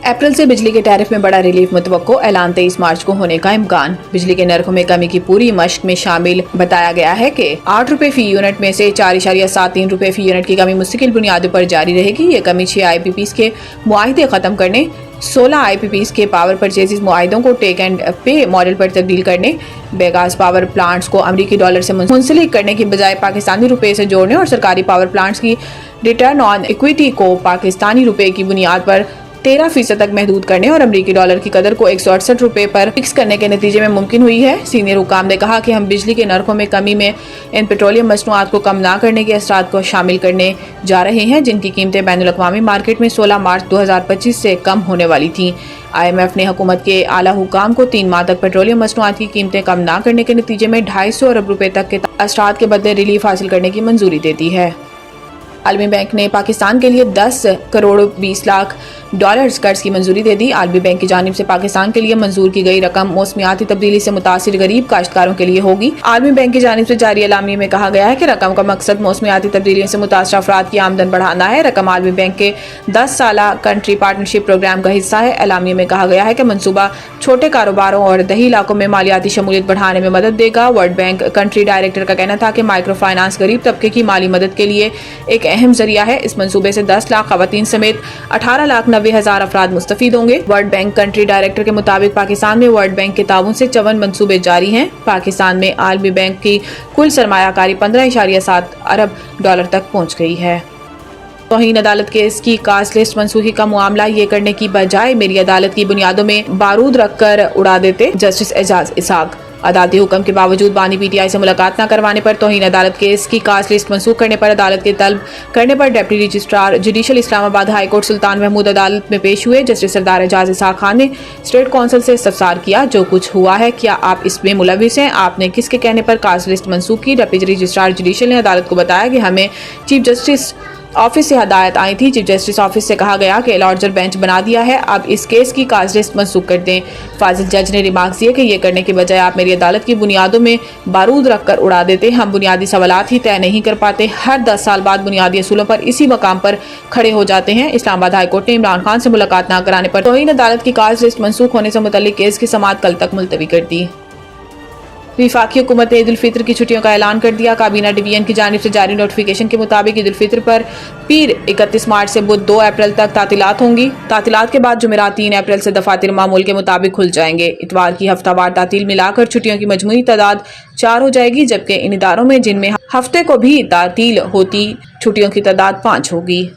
अप्रैल से बिजली के टैरिफ में बड़ा रिलीफ मुतवक्को, ऐलान 23 मार्च को होने का इम्कान। बिजली के नरखों में कमी की पूरी मश्क में शामिल बताया गया है कि 8 रुपए फी यूनिट में से 4.73 रुपए फी यूनिट की कमी मुस्तकिल बुनियादों पर जारी रहेगी। ये कमी 6 IPPs के मुआहिदे खत्म करने, 16 IPPs के पावर परचेज मुआहिदों को टेक एंड पे मॉडल पर तब्दील करने, बेगास पावर प्लांट्स को अमरीकी डॉलर से मुंसलिक करने की बजाय पाकिस्तानी रुपए से जोड़ने और सरकारी पावर प्लांट्स की रिटर्न ऑन इक्विटी को पाकिस्तानी रुपए की बुनियाद पर 13% तक महदूद करने और अमरीकी डॉलर की कदर को 168 रुपए पर फिक्स करने के नतीजे में मुमकिन हुई है। सीनियर हुकाम ने कहा कि हम बिजली के नरखों में कमी में इन पेट्रोलियम मसनूआत को कम ना करने के असरात को शामिल करने जा रहे हैं, जिनकी कीमतें बैनुल-अक़वामी मार्केट में 16 मार्च 2025 से कम होने वाली थीं। IMF ने हुकूमत के आला हुकाम को 3 माह तक पेट्रोलियम मसनूआत की कीमतें कम ना करने के नतीजे में 250 अरब रुपए तक के असरात के बदले रिलीफ हासिल करने की मंजूरी दे दी है। आलमी बैंक ने पाकिस्तान के लिए 10 करोड़ 20 लाख डॉलर्स कर्ज की मंजूरी दे दी। आलमी बैंक की जानिब से पाकिस्तान के लिए मंजूर की गई रकम मौसमियाती तब्दीली से मुतासिर गरीब काश्तकारों के लिए होगी। आलमी बैंक की जानिब से जारी एलामिये में कहा गया है कि रकम का मकसद मौसमियाती तब्दीलियों से मुतासर अफराद की आमदन बढ़ाना है। रकम आलमी बैंक के 10 साला कंट्री पार्टनरशिप प्रोग्राम का हिस्सा है। एलामिये में कहा गया है कि मनसूबा छोटे कारोबारों और दही इलाकों में मालियाती शमूलियत बढ़ाने में मदद देगा। वर्ल्ड बैंक कंट्री डायरेक्टर का कहना था कि माइक्रो फाइनेंस गरीब तबके की माली मदद के लिए एक अहम जरिया है। इस मंसूबे से 10 लाख खवातीन समेत 18,90,000 अफराद मुस्तफीद होंगे। वर्ल्ड बैंक कंट्री डायरेक्टर के मुताबिक पाकिस्तान में वर्ल्ड बैंक के ताउन से 54 मंसूबे जारी हैं। पाकिस्तान में आलमी बैंक की कुल सरमायाकारी 15.7 अरब डॉलर तक पहुंच गई है। तौहीन अदालत केस की कास्ट लिस्ट मनसूखी का मामला ये करने की बजाय मेरी अदालत की बुनियादों में बारूद रखकर उड़ा देते, जस्टिस एजाज इसाक। अदालती हुक्म के बावजूद बानी PTI से मुलाकात न करवाने पर तौहीन अदालत केस की कास्ट लिस्ट मनसूख करने पर अदालत के तलब करने पर deputy registrar judicial Islamabad high court Sultan Mahmood अदालत में पेश हुए। जस्टिस सरदार एजाज इसाक खान ने स्टेट काउंसिल से इस्तफसार किया, जो कुछ हुआ है क्या आप इसमें मुलविस हैं? आपने किसके कहने पर कास्ट लिस्ट मनसूख की? डिप्टी रजिस्ट्रार जुडिशल ने अदालत को बताया कि हमें चीफ जस्टिस ऑफिस से हदायत आई थी। चीफ जस्टिस ऑफिस से कहा गया कि लॉर्जर बेंच बना दिया है, अब इस केस की कास्ट लिस्ट मनसूख कर दें। फाजिल जज ने रिमार्क्स दिए कि ये करने के बजाय आप मेरी अदालत की बुनियादों में बारूद रखकर उड़ा देते। हम बुनियादी सवालात ही तय नहीं कर पाते, हर 10 साल बाद बुनियादी असूलों पर इसी मकाम पर खड़े हो जाते हैं। इस्लामाबाद हाई कोर्ट ने इमरान खान से मुलाकात न कराने पर तौहीन अदालत की कास्ट लिस्ट मनसूख होने से मुतल्लिक केस की समाअत कल तक मुलतवी कर दी। वफाकी हुकूमत ने ईद उल फितर की छुट्टियों का ऐलान कर दिया। काबीना डिवीजन की जानिब से जारी नोटिफिकेशन के मुताबिक ईद उल फितर पर पीर 31 मार्च से बुध 2 अप्रैल तक तातीलात होंगी। तातीलात के बाद जुमेरात 3 अप्रैल से दफातर मामूल के मुताबिक खुल जाएंगे। इतवार की हफ्तावार तातील मिलाकर छुट्टियों की मजमूई तादाद 4 हो जाएगी, जबकि इन इदारों में जिनमें हफ्ते को भी तातील होती छुट्टियों की तादाद 5 होगी।